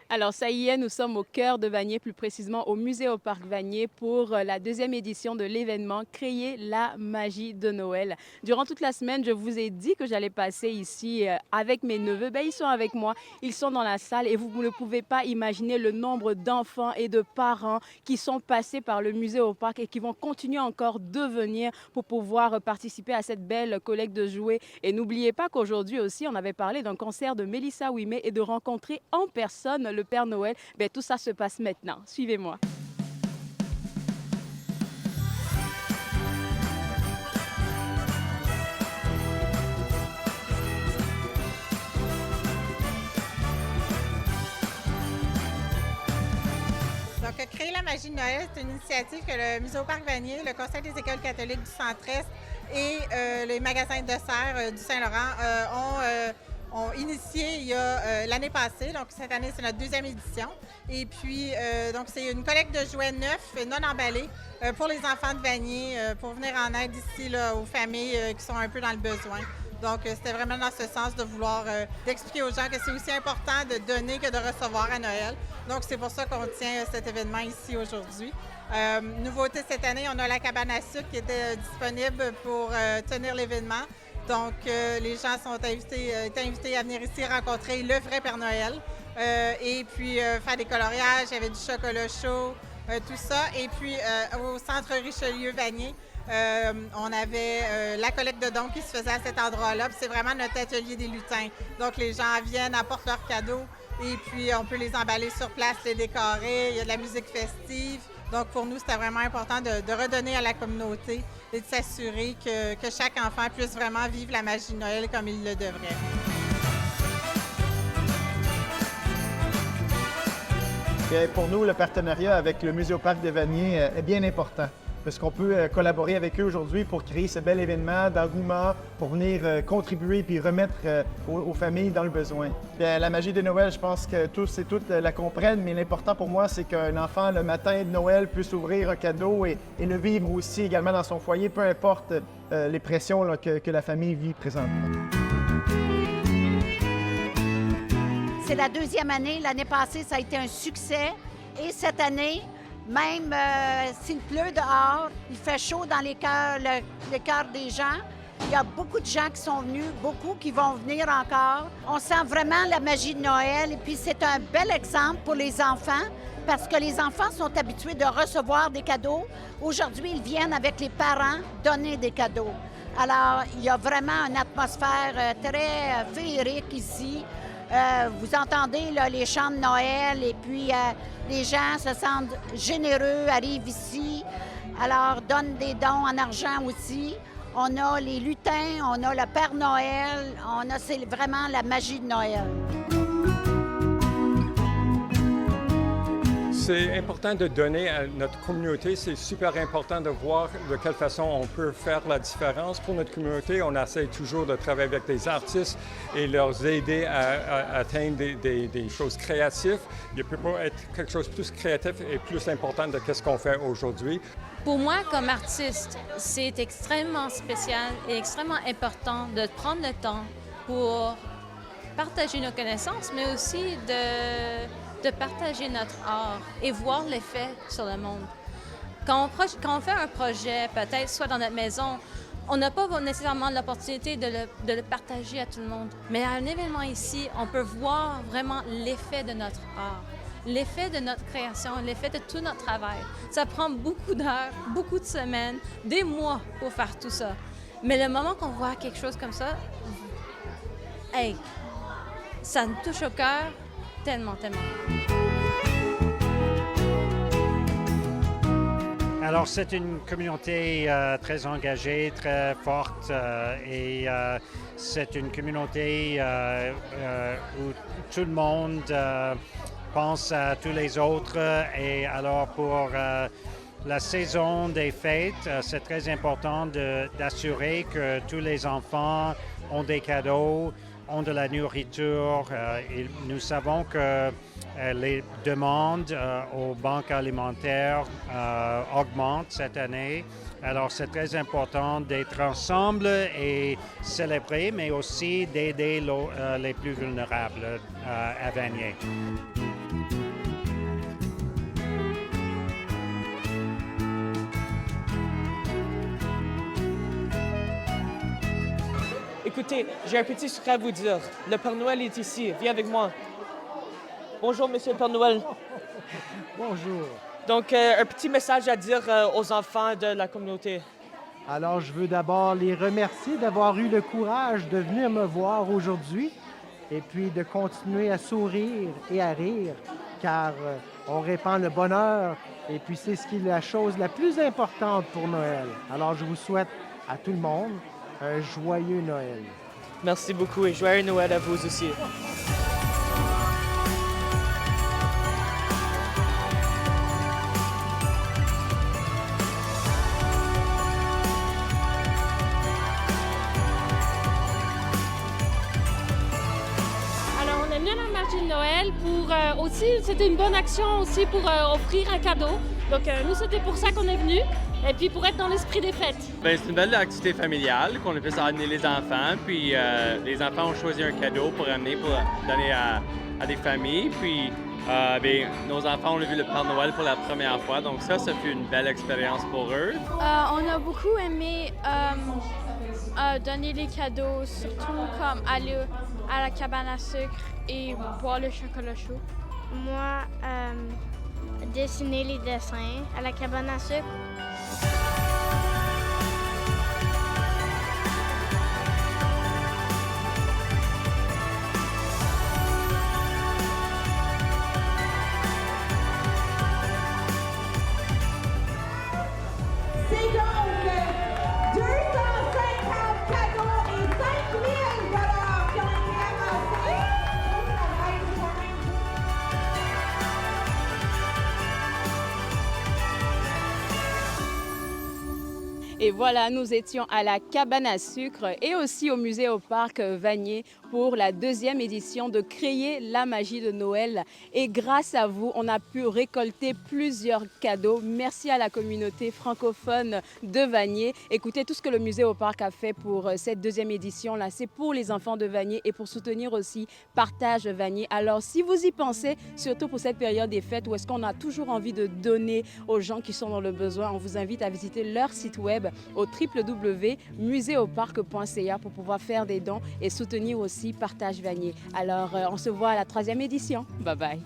Alors ça y est, nous sommes au cœur de Vanier, plus précisément au musée au parc Vanier pour la deuxième édition de l'événement Créer la magie de Noël. Durant toute la semaine, je vous ai dit que j'allais passer ici avec mes neveux. Ben, ils sont avec moi, ils sont dans la salle et vous ne pouvez pas imaginer le nombre d'enfants et de parents qui sont passés par le musée au parc et qui vont continuer encore de venir pour pouvoir participer à cette belle collecte de jouets. Et n'oubliez pas qu'aujourd'hui aussi, on avait parlé d'un concert de Mélissa Ouimet et de rencontrer en personne le Père Noël. Ben, tout ça se passe maintenant. Suivez-moi. Donc, Créer la magie de Noël, c'est une initiative que le Musée au Parc Vanier, le Conseil des écoles catholiques du Centre-Est et les magasins de serre du Saint-Laurent ont initié il y a l'année passée. Donc, cette année, c'est notre deuxième édition. Et puis, donc, c'est une collecte de jouets neufs et non emballés pour les enfants de Vanier, pour venir en aide ici là, aux familles qui sont un peu dans le besoin. Donc, c'était vraiment dans ce sens de vouloir d'expliquer aux gens que c'est aussi important de donner que de recevoir à Noël. Donc, c'est pour ça qu'on tient cet événement ici aujourd'hui. Nouveauté cette année, on a la cabane à sucre qui était disponible pour tenir l'événement. Donc, les gens sont étaient invités à venir ici rencontrer le vrai Père Noël et puis faire des coloriages. Il y avait du chocolat chaud, tout ça. Et puis, au centre Richelieu-Vanier, on avait la collecte de dons qui se faisait à cet endroit-là. C'est vraiment notre atelier des lutins. Donc, les gens viennent, apportent leurs cadeaux et puis on peut les emballer sur place, les décorer. Il y a de la musique festive. Donc, pour nous, c'était vraiment important de redonner à la communauté et de s'assurer que chaque enfant puisse vraiment vivre la magie de Noël comme il le devrait. Et pour nous, le partenariat avec le Musée au Parc de Vanier est bien important parce qu'on peut collaborer avec eux aujourd'hui pour créer ce bel événement d'engouement, pour venir contribuer puis remettre aux familles dans le besoin. Bien, la magie de Noël, je pense que tous et toutes la comprennent, mais l'important pour moi, c'est qu'un enfant, le matin de Noël, puisse ouvrir un cadeau et le vivre aussi également dans son foyer, peu importe les pressions là, que la famille vit présentement. C'est la deuxième année. L'année passée, ça a été un succès. Et cette année, même s'il pleut dehors, il fait chaud dans les cœurs des gens. Il y a beaucoup de gens qui sont venus, beaucoup qui vont venir encore. On sent vraiment la magie de Noël. Et puis, c'est un bel exemple pour les enfants parce que les enfants sont habitués de recevoir des cadeaux. Aujourd'hui, ils viennent avec les parents donner des cadeaux. Alors, il y a vraiment une atmosphère très féerique ici. Vous entendez là, les chants de Noël et puis les gens se sentent généreux, arrivent ici, alors donnent des dons en argent aussi. On a les lutins, on a le Père Noël, c'est vraiment la magie de Noël. C'est important de donner à notre communauté. C'est super important de voir de quelle façon on peut faire la différence pour notre communauté. On essaie toujours de travailler avec des artistes et leur aider à atteindre des choses créatives. Il ne peut pas être quelque chose de plus créatif et plus important de ce qu'on fait aujourd'hui. Pour moi, comme artiste, c'est extrêmement spécial et extrêmement important de prendre le temps pour partager nos connaissances, mais aussi de partager notre art et voir l'effet sur le monde. Quand on fait un projet, peut-être soit dans notre maison, on n'a pas nécessairement l'opportunité de le partager à tout le monde. Mais à un événement ici, on peut voir vraiment l'effet de notre art, l'effet de notre création, l'effet de tout notre travail. Ça prend beaucoup d'heures, beaucoup de semaines, des mois pour faire tout ça. Mais le moment qu'on voit quelque chose comme ça, hey, ça nous touche au cœur tellement, tellement. Alors, c'est une communauté très engagée, très forte et c'est une communauté où tout le monde pense à tous les autres. Et alors, pour la saison des fêtes, c'est très important d'assurer que tous les enfants ont des cadeaux, ont de la nourriture. Et nous savons que les demandes aux banques alimentaires augmentent cette année. Alors, c'est très important d'être ensemble et célébrer, mais aussi d'aider les plus vulnérables à Vanier. Écoutez, j'ai un petit secret à vous dire. Le Père Noël est ici. Viens avec moi. Bonjour, Monsieur le Père Noël. Bonjour. Donc, un petit message à dire aux enfants de la communauté. Alors, je veux d'abord les remercier d'avoir eu le courage de venir me voir aujourd'hui et puis de continuer à sourire et à rire, car on répand le bonheur et puis c'est ce qui est la chose la plus importante pour Noël. Alors, je vous souhaite à tout le monde un joyeux Noël. Merci beaucoup et joyeux Noël à vous aussi. De Noël pour aussi, c'était une bonne action aussi pour offrir un cadeau. Donc nous, c'était pour ça qu'on est venus et puis pour être dans l'esprit des fêtes. Bien, c'est une belle activité familiale qu'on a pu amener les enfants. Puis les enfants ont choisi un cadeau pour amener, pour donner à des familles. Puis bien, nos enfants ont vu le Père Noël pour la première fois. Donc ça fut une belle expérience pour eux. On a beaucoup aimé donner les cadeaux, surtout comme aller à la cabane à sucre et boire le chocolat chaud. Moi, dessiner les dessins à la cabane à sucre. C'est donc 250 cadeaux et 5 000 $ qui ont été amassés. Et voilà, nous étions à la cabane à sucre et aussi au musée au parc Vanier pour la deuxième édition de Créer la magie de Noël. Et grâce à vous, on a pu récolter plusieurs cadeaux. Merci à la communauté francophone de Vanier. Écoutez, tout ce que le musée au parc a fait pour cette deuxième édition-là, c'est pour les enfants de Vanier et pour soutenir aussi Partage Vanier. Alors, si vous y pensez, surtout pour cette période des fêtes où est-ce qu'on a toujours envie de donner aux gens qui sont dans le besoin, on vous invite à visiter leur site web au www.museoparc.ca pour pouvoir faire des dons et soutenir aussi Partage Vanier. Alors, on se voit à la 3e édition. Bye bye.